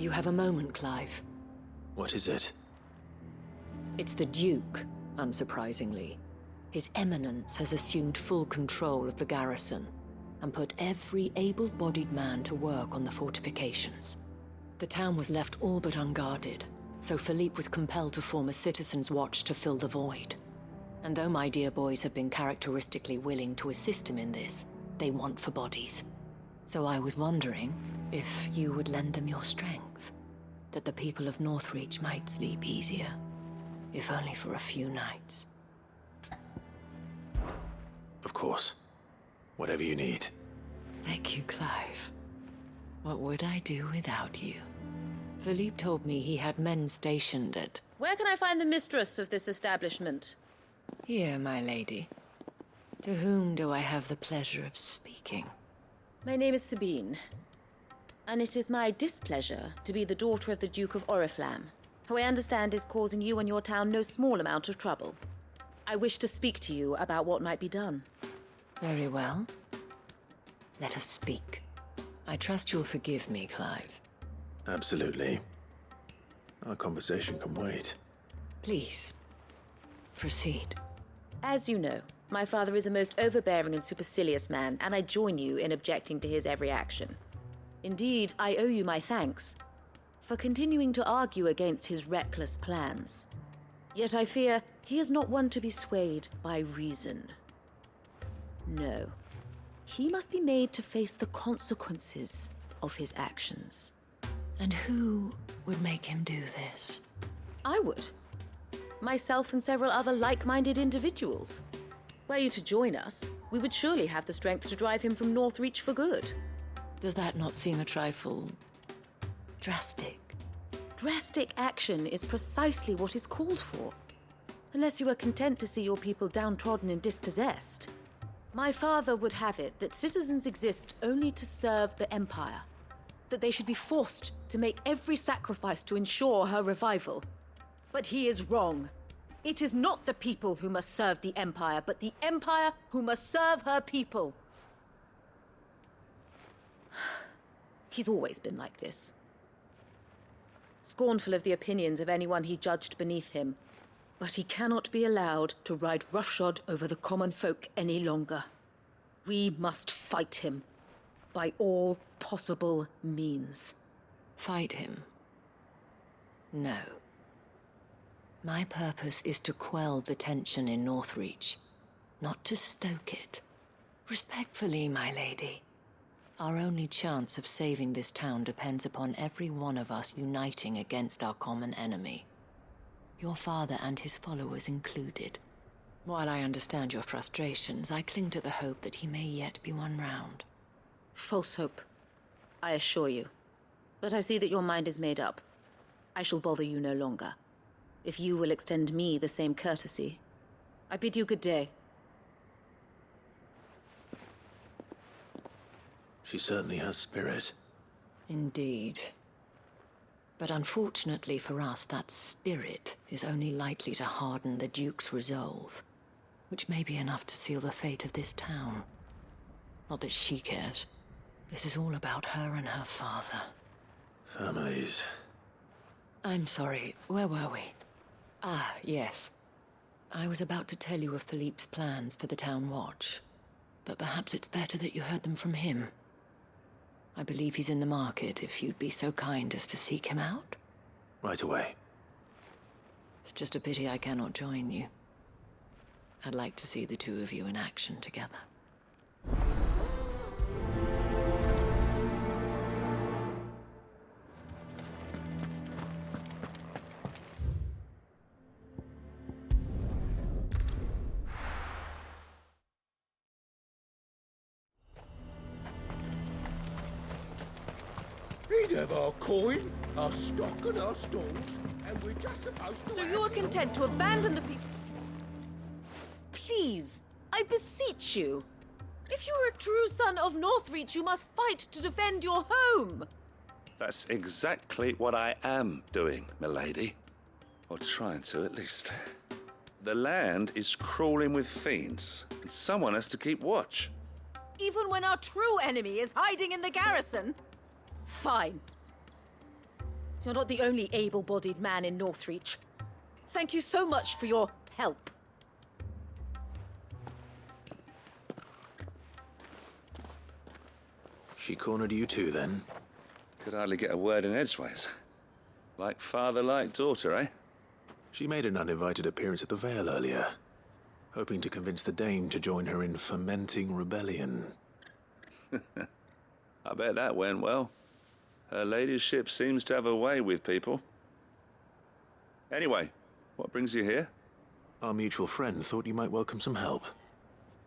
Do you have a moment, Clive? What is it? It's the Duke, unsurprisingly. His Eminence has assumed full control of the garrison and put every able-bodied man to work on the fortifications. The town was left all but unguarded, so Philippe was compelled to form a citizens' watch to fill the void. And though my dear boys have been characteristically willing to assist him in this, they want for bodies. So I was wondering if you would lend them your strength, that the people of Northreach might sleep easier, if only for a few nights. Of course. Whatever you need. Thank you, Clive. What would I do without you? Philippe told me he had men stationed at... Where can I find the mistress of this establishment? Here, my lady. To whom do I have the pleasure of speaking? My name is Sabine, and it is my displeasure to be the daughter of the Duke of Oriflamme, who I understand is causing you and your town no small amount of trouble. I wish to speak to you about what might be done. Very well. Let us speak. I trust you'll forgive me, Clive. Absolutely. Our conversation can wait. Please, proceed. As you know, my father is a most overbearing and supercilious man, and I join you in objecting to his every action. Indeed, I owe you my thanks for continuing to argue against his reckless plans. Yet I fear he is not one to be swayed by reason. No. He must be made to face the consequences of his actions. And who would make him do this? I would. Myself and several other like-minded individuals. Were you to join us, we would surely have the strength to drive him from Northreach for good. Does that not seem a trifle... drastic? Drastic action is precisely what is called for. Unless you are content to see your people downtrodden and dispossessed. My father would have it that citizens exist only to serve the Empire. That they should be forced to make every sacrifice to ensure her revival. But he is wrong. It is not the people who must serve the Empire, but the Empire who must serve her people. He's always been like this. Scornful of the opinions of anyone he judged beneath him. But he cannot be allowed to ride roughshod over the common folk any longer. We must fight him. By all possible means. Fight him? No. My purpose is to quell the tension in Northreach, not to stoke it. Respectfully, my lady. Our only chance of saving this town depends upon every one of us uniting against our common enemy. Your father and his followers included. While I understand your frustrations, I cling to the hope that he may yet be won round. False hope, I assure you. But I see that your mind is made up. I shall bother you no longer. If you will extend me the same courtesy, I bid you good day. She certainly has spirit. Indeed. But unfortunately for us, that spirit is only likely to harden the Duke's resolve, which may be enough to seal the fate of this town. Not that she cares. This is all about her and her father. Families. I'm sorry, where were we? Ah, yes. I was about to tell you of Philippe's plans for the town watch, but perhaps it's better that you heard them from him. I believe he's in the market, if you'd be so kind as to seek him out. Right away. It's just a pity I cannot join you. I'd like to see the two of you in action together. He'd have our coin, our stock and our stalls, and we're just supposed to... So you are content to abandon the people... Please, I beseech you. If you are a true son of Northreach, you must fight to defend your home. That's exactly what I am doing, milady. Or trying to, at least. The land is crawling with fiends, and someone has to keep watch. Even when our true enemy is hiding in the garrison? Fine. You're not the only able-bodied man in Northreach. Thank you so much for your help. She cornered you too, then? Could hardly get a word in edgeways. Like father, like daughter, eh? She made an uninvited appearance at the Vale earlier, hoping to convince the Dame to join her in fomenting rebellion. I bet that went well. Her ladyship seems to have a way with people. Anyway, what brings you here? Our mutual friend thought you might welcome some help.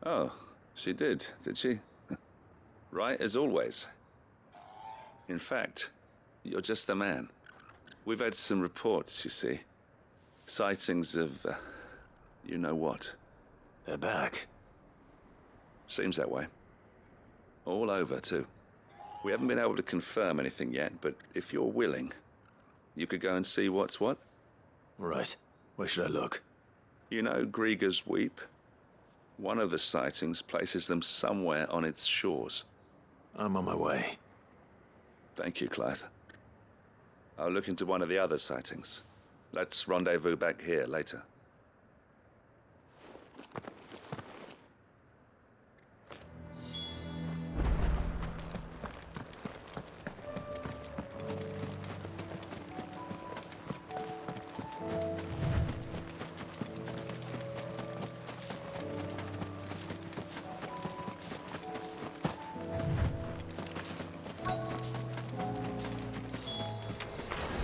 Oh, she did she? Right as always. In fact, you're just the man. We've had some reports, you see. Sightings of, you know what. They're back. Seems that way. All over, too. We haven't been able to confirm anything yet, but if you're willing, you could go and see what's what. Right. Where should I look? You know Grieger's Weep? One of the sightings places them somewhere on its shores. I'm on my way. Thank you, Clive. I'll look into one of the other sightings. Let's rendezvous back here later.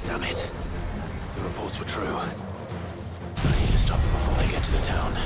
Damn it. The reports were true. I need to stop them before they get to the town.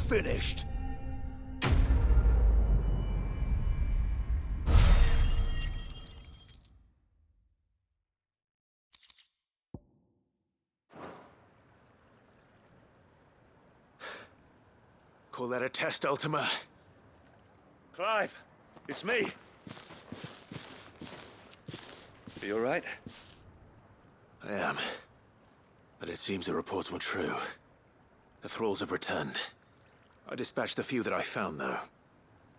Finished. Call that a test, Ultima? Clive, it's me. Are you all right? I am. But it seems the reports were true. The thralls have returned. I dispatched the few that I found, though.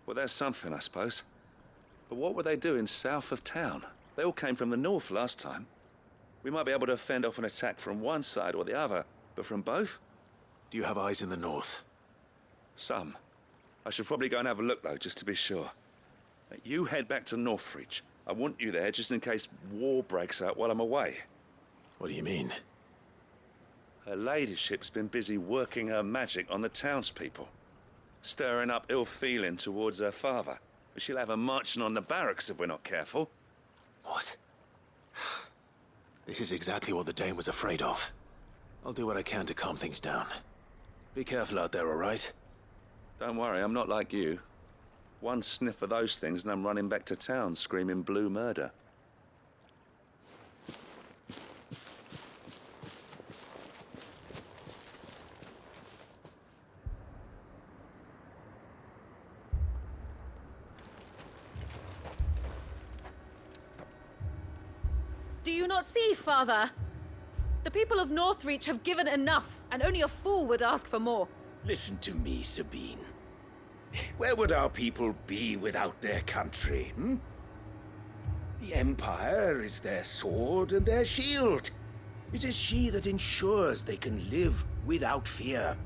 Well, there's something, I suppose. But what were they doing south of town? They all came from the north last time. We might be able to fend off an attack from one side or the other, but from both? Do you have eyes in the north? Some. I should probably go and have a look, though, just to be sure. You head back to Northreach. I want you there just in case war breaks out while I'm away. What do you mean? Her ladyship's been busy working her magic on the townspeople. Stirring up ill feeling towards her father. She'll have her marching on the barracks if we're not careful. What? This is exactly what the Dame was afraid of. I'll do what I can to calm things down. Be careful out there, all right? Don't worry, I'm not like you. One sniff of those things and I'm running back to town screaming blue murder. Do you not see, Father? The people of Northreach have given enough, and only a fool would ask for more. Listen to me, Sabine. Where would our people be without their country, hmm? The Empire is their sword and their shield. It is she that ensures they can live without fear.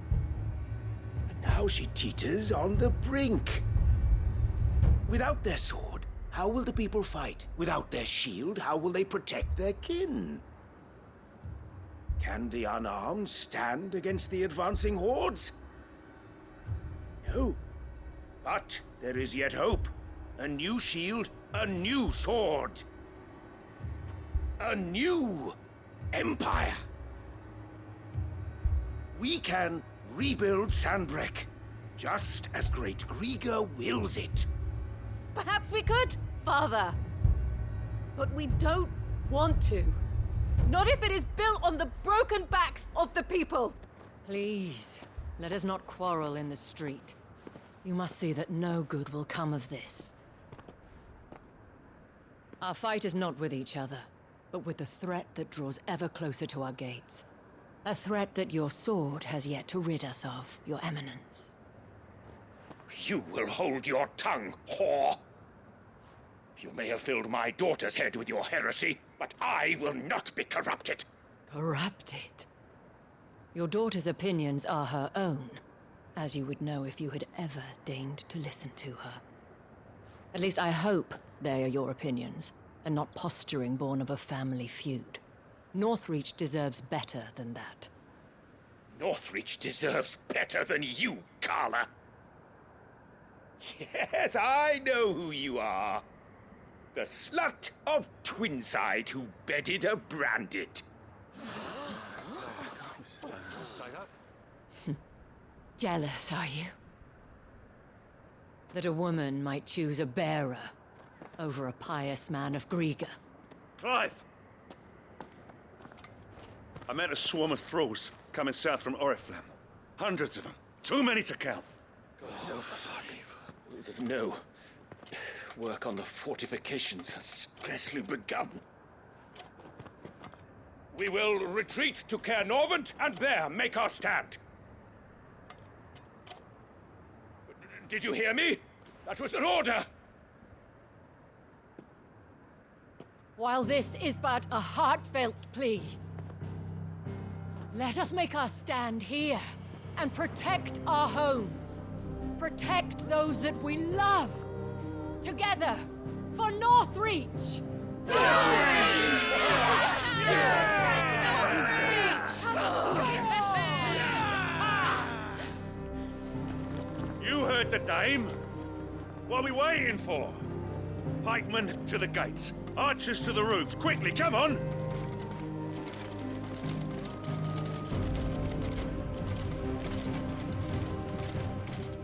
And now she teeters on the brink. Without their sword, how will the people fight? Without their shield, how will they protect their kin? Can the unarmed stand against the advancing hordes? No. But there is yet hope. A new shield, a new sword. A new empire. We can rebuild Sandbreck, just as Great Grieger wills it. Perhaps we could, Father. But we don't want to. Not if it is built on the broken backs of the people. Please, let us not quarrel in the street. You must see that no good will come of this. Our fight is not with each other, but with the threat that draws ever closer to our gates. A threat that your sword has yet to rid us of, Your Eminence. You will hold your tongue, whore! You may have filled my daughter's head with your heresy, but I will not be corrupted. Corrupted? Your daughter's opinions are her own, as you would know if you had ever deigned to listen to her. At least I hope they are your opinions, and not posturing born of a family feud. Northreach deserves better than that. Northreach deserves better than you, Carla. Yes, I know who you are. The slut of Twinside who bedded a Branded. Jealous, are you? That a woman might choose a bearer over a pious man of Grieger. Clive! I met a swarm of thralls coming south from Oriflamme. Hundreds of them. Too many to count. No. Work on the fortifications has scarcely begun. We will retreat to Caer Norvent and there make our stand. Did you hear me? That was an order! While this is but a heartfelt plea, let us make our stand here and protect our homes. Protect those that we love. Together, for Northreach! You heard the dame. What are we waiting for? Pikemen to the gates. Archers to the roofs. Quickly, come on!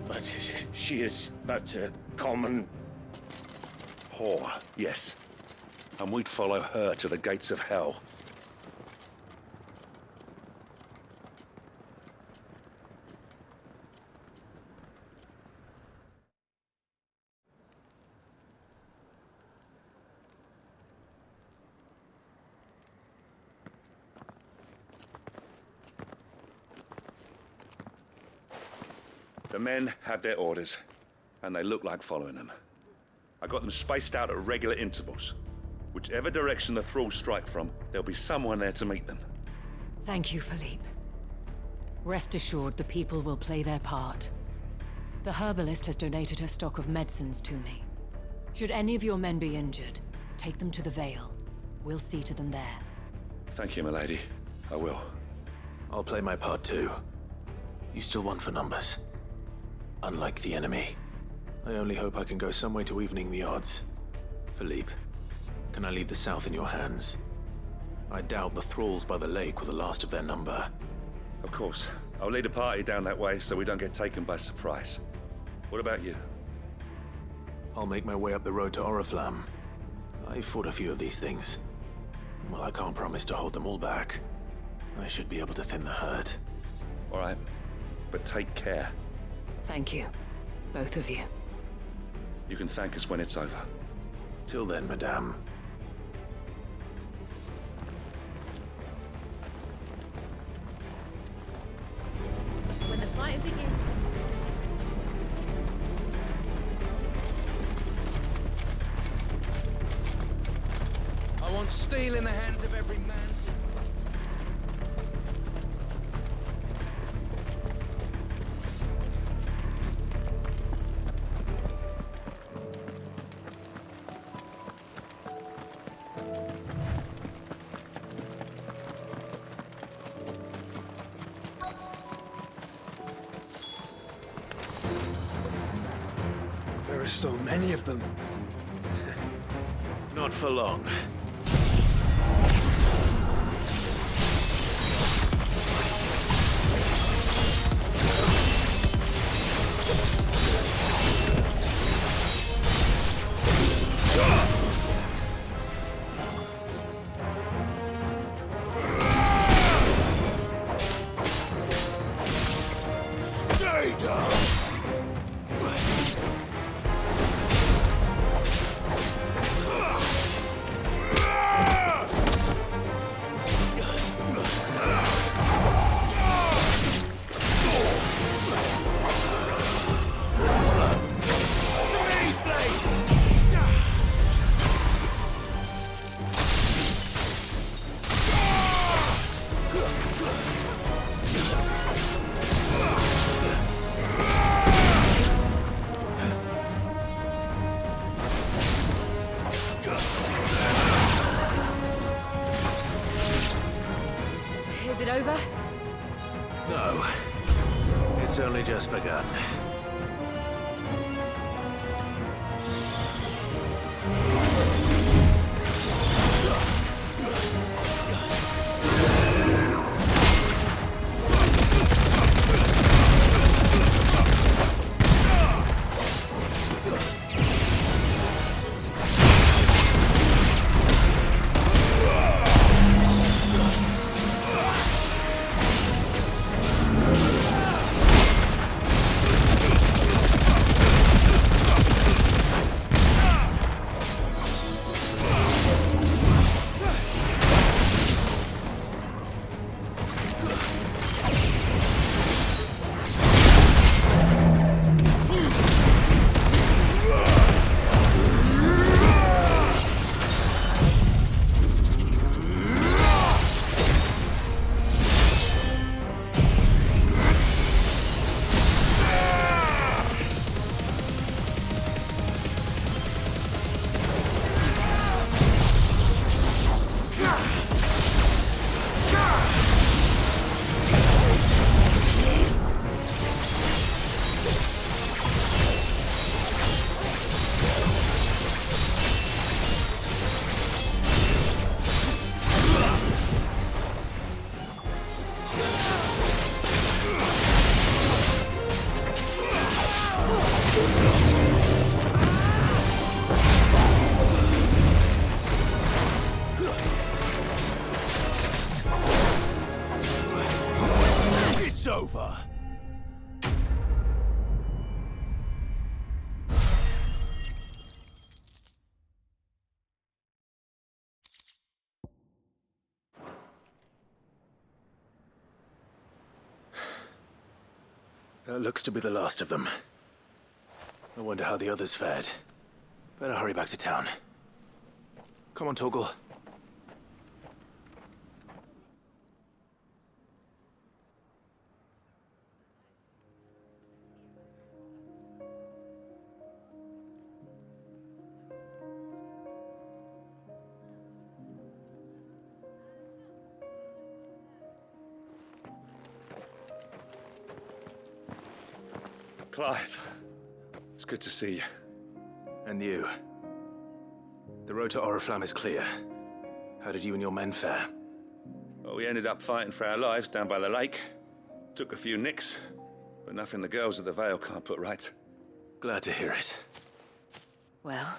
But she is but a common... Whore, yes. And we'd follow her to the gates of hell. The men have their orders, and they look like following them. I got them spaced out at regular intervals. Whichever direction the thralls strike from, there'll be someone there to meet them. Thank you, Philippe. Rest assured the people will play their part. The herbalist has donated her stock of medicines to me. Should any of your men be injured, take them to the Vale. We'll see to them there. Thank you, milady. I will. I'll play my part too. You still want for numbers. Unlike the enemy. I only hope I can go some way to evening the odds. Philippe, can I leave the south in your hands? I doubt the thralls by the lake were the last of their number. Of course. I'll lead a party down that way so we don't get taken by surprise. What about you? I'll make my way up the road to Oriflamme. I fought a few of these things. Well, I can't promise to hold them all back. I should be able to thin the herd. All right. But take care. Thank you, both of you. You can thank us when it's over. Till then, madame. When the fighting begins. I want steel in the hands of every man. So many of them. Not for long. Stay down! Is it over? No. It's only just begun. It's over. That looks to be the last of them. I wonder how the others fared. Better hurry back to town. Come on, Torgal. Clive, it's good to see you. And you. The road to Oriflamme is clear. How did you and your men fare? Well, we ended up fighting for our lives down by the lake. Took a few nicks, but nothing the girls at the Vale can't put right. Glad to hear it. Well,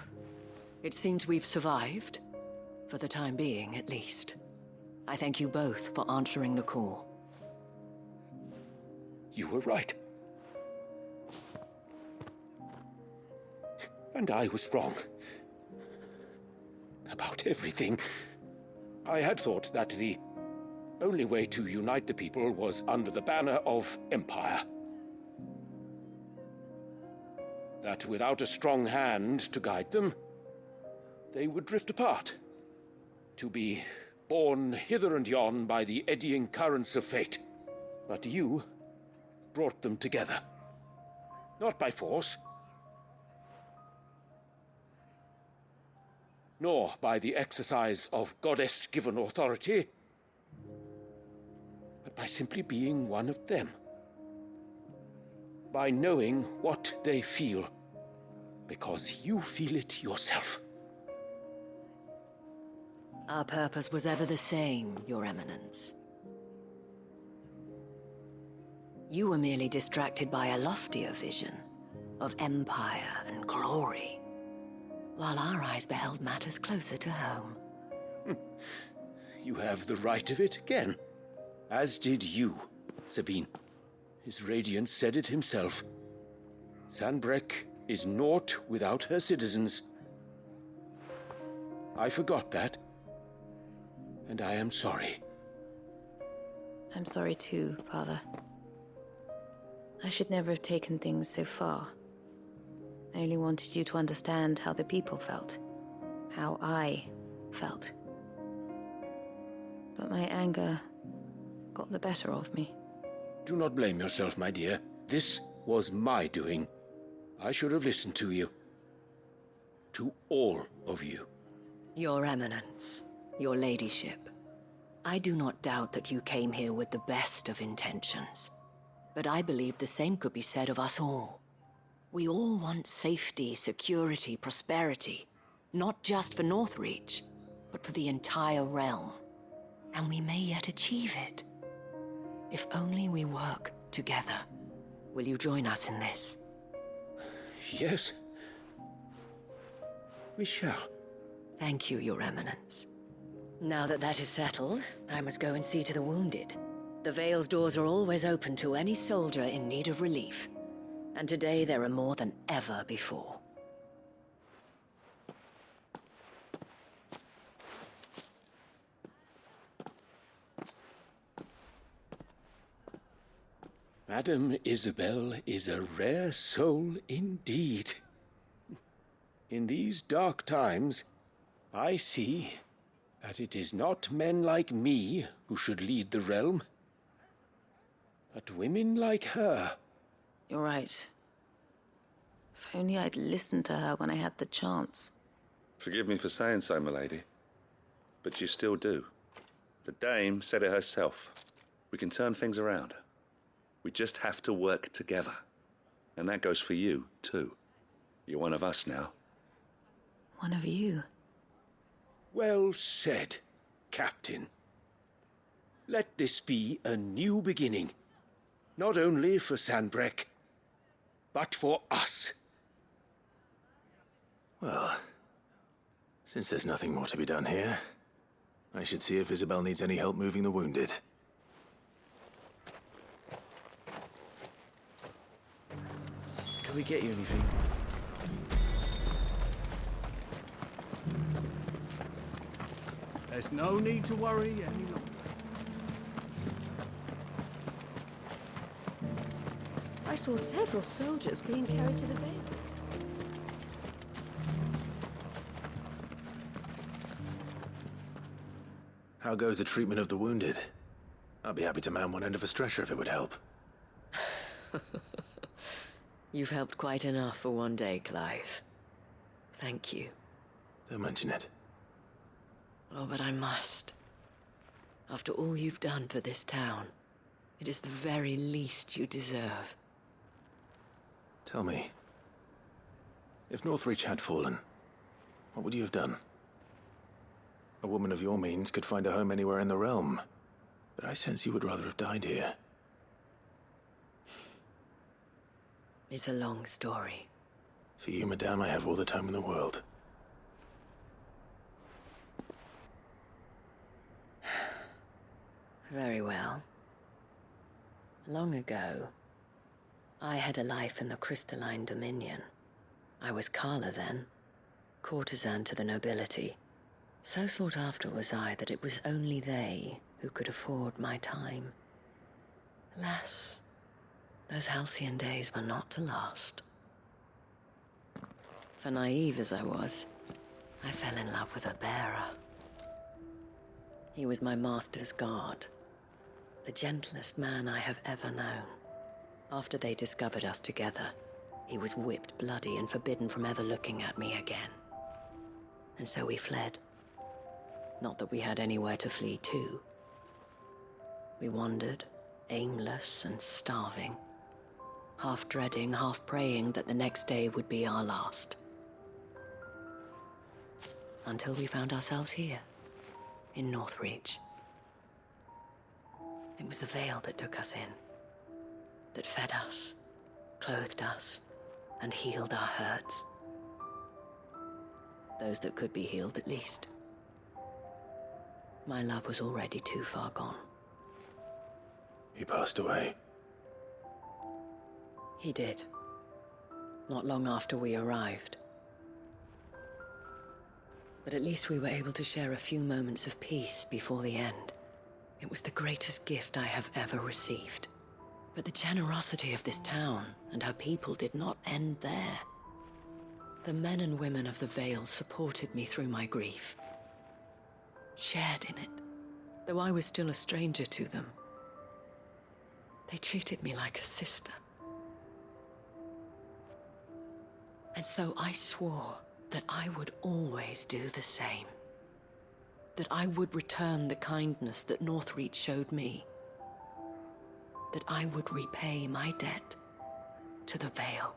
it seems we've survived. For the time being, at least. I thank you both for answering the call. You were right. And I was wrong. About everything. I had thought that the only way to unite the people was under the banner of Empire. That without a strong hand to guide them, they would drift apart. To be borne hither and yon by the eddying currents of fate. But you brought them together. Not by force, nor by the exercise of goddess-given authority, but by simply being one of them. By knowing what they feel, because you feel it yourself. Our purpose was ever the same, Your Eminence. You were merely distracted by a loftier vision of empire and glory, while our eyes beheld matters closer to home. You have the right of it again. As did you, Sabine. His Radiance said it himself. Sanbreque is naught without her citizens. I forgot that. And I am sorry. I'm sorry too, Father. I should never have taken things so far. I only wanted you to understand how the people felt. How I felt. But my anger got the better of me. Do not blame yourself, my dear. This was my doing. I should have listened to you. To all of you. Your Eminence, your Ladyship, I do not doubt that you came here with the best of intentions. But I believe the same could be said of us all. We all want safety, security, prosperity. Not just for Northreach, but for the entire realm. And we may yet achieve it. If only we work together. Will you join us in this? Yes. We shall. Thank you, Your Eminence. Now that that is settled, I must go and see to the wounded. The Vale's doors are always open to any soldier in need of relief. And today there are more than ever before. Madame Isabel is a rare soul indeed. In these dark times, I see that it is not men like me who should lead the realm, but women like her. You're right. If only I'd listened to her when I had the chance. Forgive me for saying so, milady, but you still do. The Dame said it herself. We can turn things around. We just have to work together. And that goes for you, too. You're one of us now. One of you. Well said, Captain. Let this be a new beginning. Not only for Sanbreque, but for us. Well, since there's nothing more to be done here, I should see if Isabel needs any help moving the wounded. Can we get you anything? There's no need to worry any longer. I saw several soldiers being carried to the Vale. How goes the treatment of the wounded? I'd be happy to man one end of a stretcher if it would help. You've helped quite enough for one day, Clive. Thank you. Don't mention it. Oh, but I must. After all you've done for this town, it is the very least you deserve. Tell me, if Northreach had fallen, what would you have done? A woman of your means could find a home anywhere in the realm, but I sense you would rather have died here. It's a long story. For you, madame, I have all the time in the world. Very well. Long ago, I had a life in the Crystalline Dominion. I was Carla then, courtesan to the nobility. So sought after was I that it was only they who could afford my time. Alas, those halcyon days were not to last. For naive as I was, I fell in love with a bearer. He was my master's guard, the gentlest man I have ever known. After they discovered us together, he was whipped bloody and forbidden from ever looking at me again. And so we fled. Not that we had anywhere to flee to. We wandered, aimless and starving, half dreading, half praying that the next day would be our last. until we found ourselves here, in Northreach. It was the Vale that took us in, that fed us, clothed us, and healed our hurts. Those that could be healed, at least. My love was already too far gone. He passed away. He did. Not long after we arrived. But at least we were able to share a few moments of peace before the end. It was the greatest gift I have ever received. But the generosity of this town and her people did not end there. The men and women of the Vale supported me through my grief. Shared in it, though I was still a stranger to them. They treated me like a sister. And so I swore that I would always do the same. That I would return the kindness that Northreach showed me. That I would repay my debt to the Vale.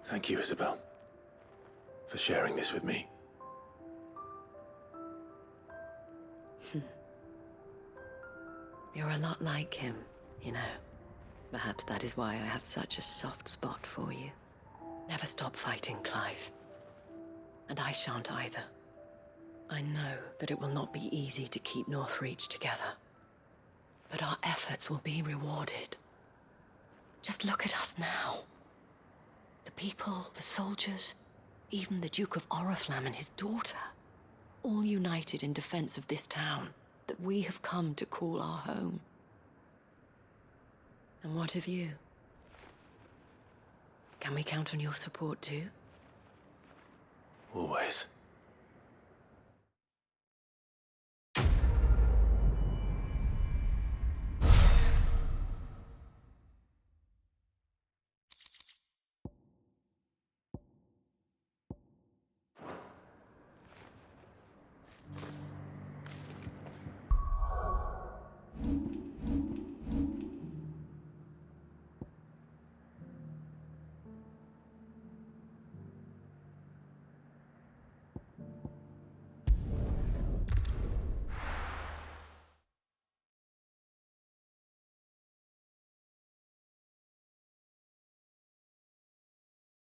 Thank you, Isabel, for sharing this with me. You're a lot like him, you know. Perhaps that is why I have such a soft spot for you. Never stop fighting, Clive. And I shan't either. I know that it will not be easy to keep Northreach together. But our efforts will be rewarded. Just look at us now. The people, the soldiers, even the Duke of Oriflamme and his daughter. All united in defense of this town that we have come to call our home. And what of you? Can we count on your support too? Always.